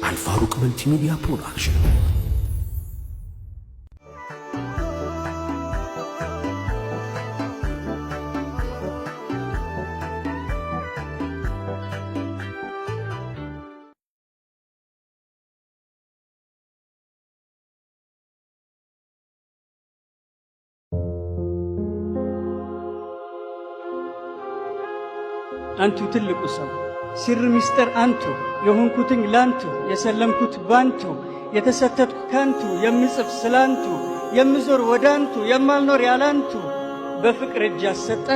አልፋሩቅ መልቲሚዲያ ፕሮዳክሽን አንቱ ትልቁ ሰው ሲር ሚስጥር አንቱ የሆንኩትኝ ላንቱ የሰለምኩት ባንቱ የተሰተትኩ ካንቱ የምጽፍ ስላንቱ የምዞር ወዳንቱ የማልኖር ያላንቱ በፍቅር እጅ አሰጠ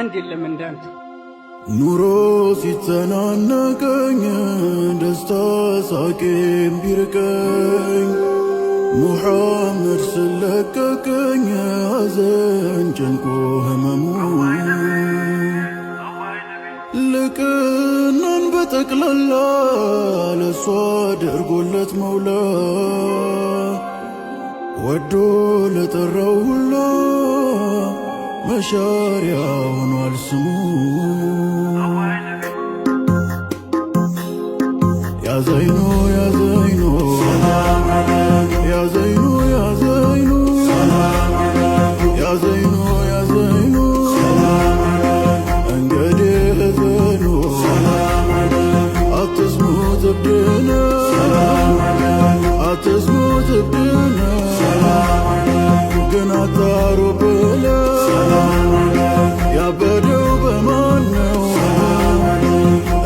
አንድ የለም እንዳንቱ። ኑሮ ሲተናነቀኝ ደስታ ሳቄም ቢርቀኝ ሙሐመድ ስለቀቀኝ ሐዘን ጨንቆ ህመሙ ልቅናን በጠቅላላ ለሷ አድርጎለት መውላ ወዶ ለጠራው ሁላ መሻሪያ ሆኗል ስሙ። ያ ዘይኑ ያ ዘይኑ ያ ዘይኑ ያ ዘይኑ ያ ዘይኑ ያ ዘይኑ አትስሙት እብድነ ግን አታሩ ብለ ያበደው በማን ነው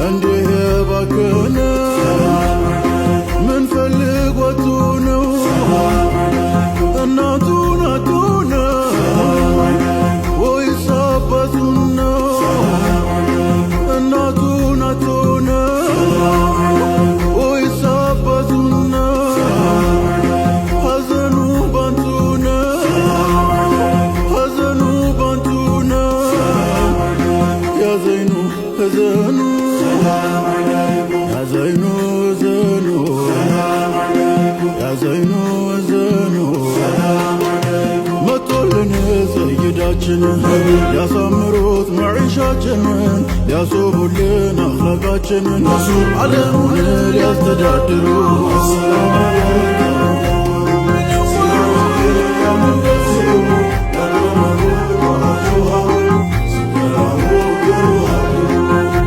እንዲህ የባከነ ምን ፈልጎቱ ነው እናቱን አቱነ ወይስ አባቱን ነው እናቱን አቱነ ያሳምሩት መዒሻችንን ያስቡልን አኽላቃችንን ዓለሙን ሊያስተዳድሩ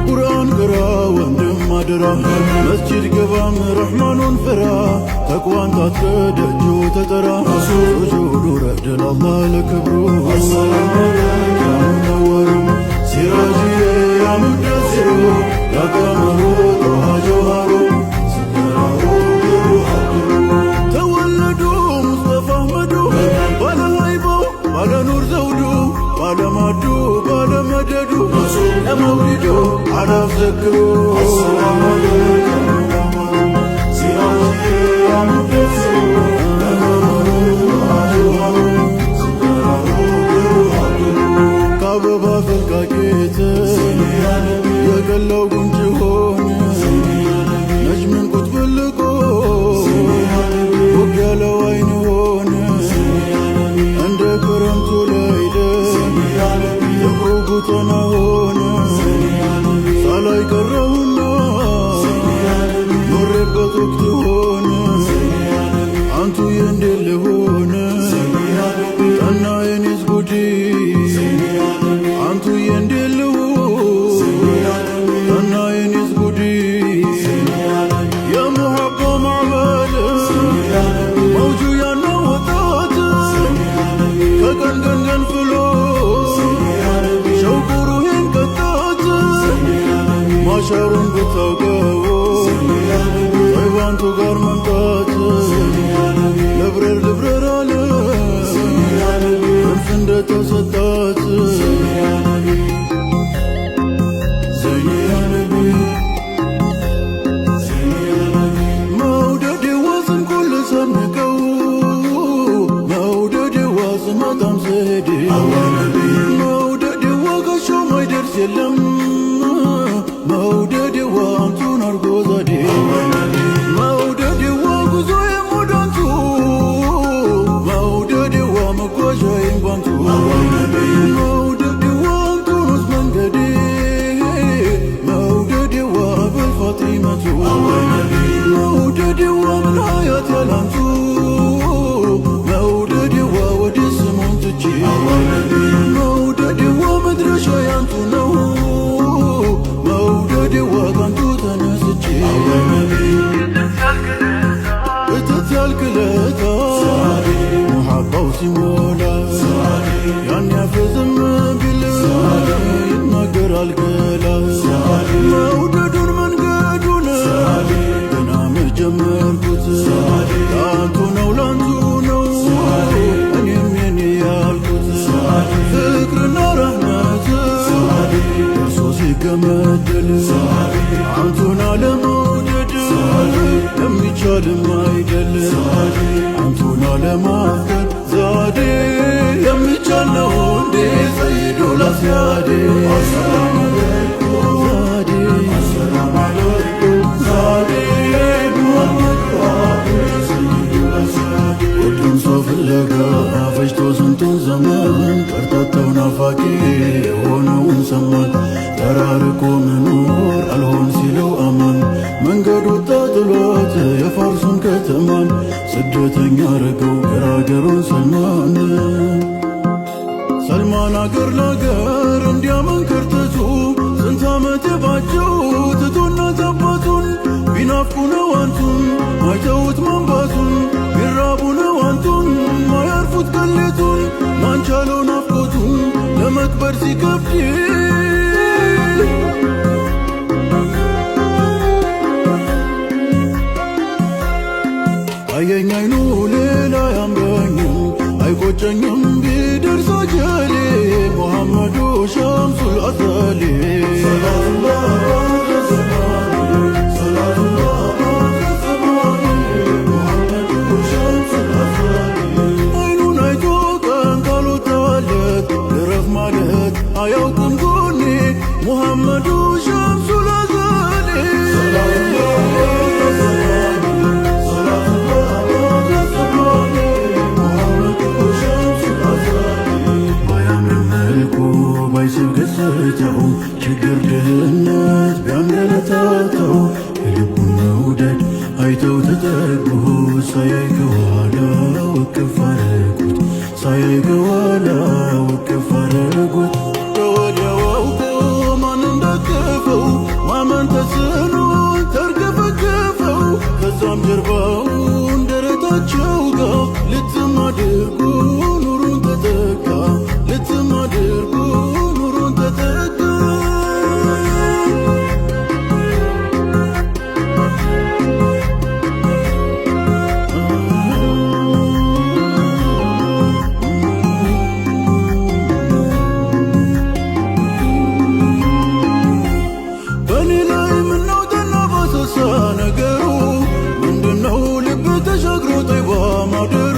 ቁርአን ቅራ ወንድም አደራ መስጂድ ገባም ረሕማኑን ፍራ ተቅዋን ታትከደጁ ተጠራ ሱጁዱ ረድ ለአላህ ለክብሩ ያሙነወሩ ሲራጅዬ ያሙደሲሩ ያቀመሩ ጦሃ ጀውሃሩ ተወለዱ ሙስጠፋ አህመዱ ባለ ሃይቦ ባለ ኑር ዘውዱ ባለ ማዱ ባለ መደዱ ለመውሊዱ አዳፍ ዘክሩ ከአበባ ፈልቃቄት የቀላው ጉንጭ ሆነ ነጅምን ቁጥብልቆ ውብ ያለው አይን ሆነ እንደ ክረምቱ ላይደ ጥቁሩ ጉተና ሆነ ሳላይ ቀረሁና ኖሬበት ወቅት ሆነ አንቱ የእንዴል ሆነ ጠና የኔስ ጉዲ አንቱ የእንዴል ጠና የኔስ ጉዲ የሙሐባ ማዕበል መውጁ ያናወጣት ከቀን ቀን ገንፍሎ ሸውቁ ሩሄን ቀጣት ማሻሩን ብታውቀው ጠይባንቱ ጋር መምጣት ልብረር ልብረር አለ ክንፍ እንደተሰጣት መውደድ ዋስን ኩል ሰንቀው መውደድ ዋስን በጣም ዘዴ መውደድ ዋጋሻው ማይደርስ የለም መውደድ ዋንቱን አርጎ ዘዴ መውደድ የማይገመድል አንቱን አለመውደድ የሚቻልም አይደል አንቱን አለማፍቀር ዛዴ የሚቻል ነው እንዴ ሰይዶ ላስያዴ ሁሉም ሰው ፍለጋ ፈጅቶ ስንቱን ዘመን ቀርታተው ናፋቂ የሆነውን ሰማን ተራርቆ መኖር አልሆን ሲለው አማን መንገድ ወጣ ጥሎት የፋርሱን ከተማን ስደተኛ አረገው ገራገሩን ሰልማን አገር ላገር እንዲያመንከር ትቱ ስንት ዓመት የባቸው ትቶና አባቱን ቢናፍቁ ነው አንቱን ማይተውት መንባቱን ቢራቡ ነው አንቱን ማያርፉት ቅሌቱን ማንቻለው ናፍቆቱን ለመክበር ሲከብድ አየኝ አይኑ ሌላ ያምረኝም አይቆጨኝም ቢደርስ አጀሌ ሙሐመዱ ሸምሱል አሰሌ አይኑን አይቶ ቀን ካልወጣለት ልረፍ ማለት አያውቅም ጎኔ ሙሐመዱ ሸምሱል አሰሌ ባይስብ ገጽታው ችግር ድህነት ቢያንገላታው የልቡን መውደድ አይተው ተጠጉት ሳያይ ከኋላው እቅፍ አረጉት ሳያይ ከኋላው እቅፍ አረጉት ከወዲያው አውቆ ማን እንዳቀፈው ማመን ተስኖት ተርገፈገፈው ከዛም ጀርባውን ደረታቸው ጋር ልትም አድርጎ ኑሩን ተጠጋ ልትም አድርጎ ኑሩን ተጠጋ በኔ ላይ ምነው ጠና ባሰሳ ነገሩ ምንድነው ልብ ተሻግሮ ጠይባ ማደሩ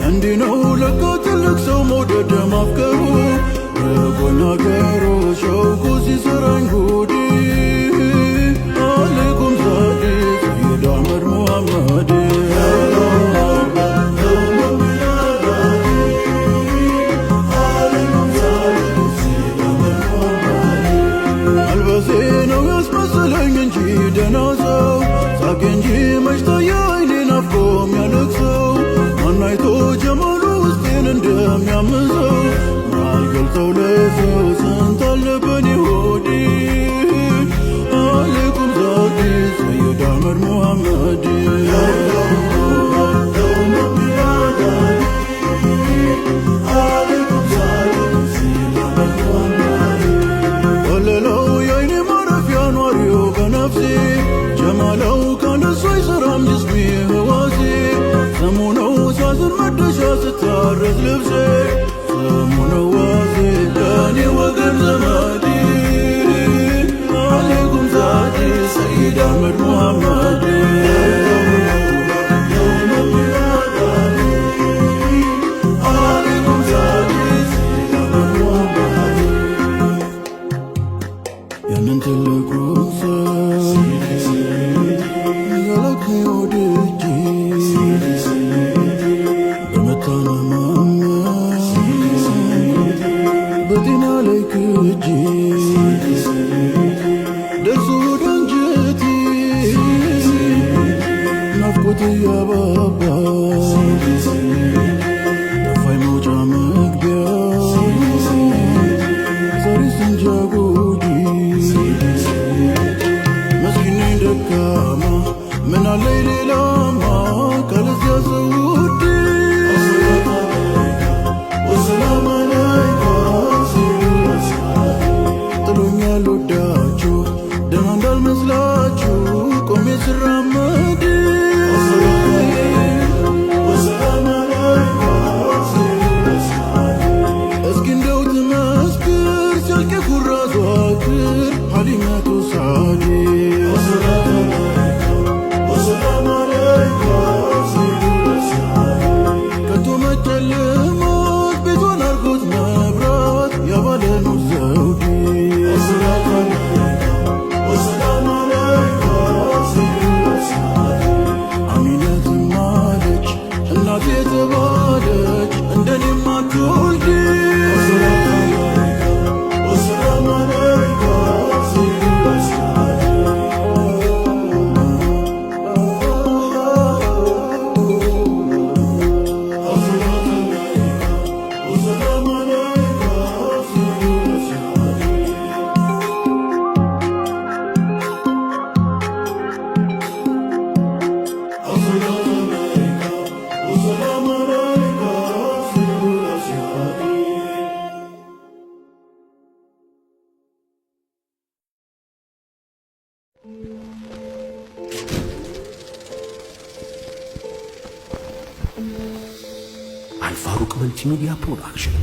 እንዲህ ነው ለካ ትልቅ ሰው መውደድ ማፍቀሩ ርቆኝ አገሩ ሸውቁ ሲሰራኝ ጉዲ አለይኩም ዛዴ ሰይድ አሕመድ ሙሐመድ መልበሴ ነው ያስመሰለኝ እንጂ ደህና ሰው ሳቄ እንጂ መች ታየ አይኔ ናፍቆ የሚያለቅሰው ማናይቶ ጀማሉ ውስጤን እንደሚያምዘው ማልገልጸው ለሰው ስንት አለ በኔ ሆዴ አለይኩም ዛዴ ሰይድ አሕመድ ሙሐመድ ወለለው የአይኔ ማረፊያ ኗሪው በነፍሴ ጀማለው ካለሱ አይሰራም ጅስሜ ህዋሴ ስሙ ነው ሳዝን መደሻ ስታረስ ልብሴ ስሙ ነው ዋሴ ለእኔ ወገን ዘመዴ አለይኩም ዛዴ ሰይድ አሕመድ ሙሐመድ አለይኩም ዛዴ ሰይድ አሕመድ ሙሐመድ ያንን ትልቁን ሰው ያለከኝ ወድጄ በመታመማመ በጤና ላይ ክጄ ደርሶ ወደ አንጀቴ ናፍቆት እያባባ ጠፋኝ መውጫ መግቢያ ዛሬስ እንጃ ጉዲ መስኪን ነኝ ደካማ ምን አለኝ ሌላማ ካለዚያ ሰው ውዴ ወሰላም አለይካ ጥሎኛል ወዳችሁ ደህና እንዳልመስላችሁ ቆሜ ስራመድ ወሰላም የኑር ዘውዴ አሚነትም አለች እናቴ ተባለች እንደኔም አትወልድ አልፋሩቅ መልቲሚዲያ ፕሮዳክሽን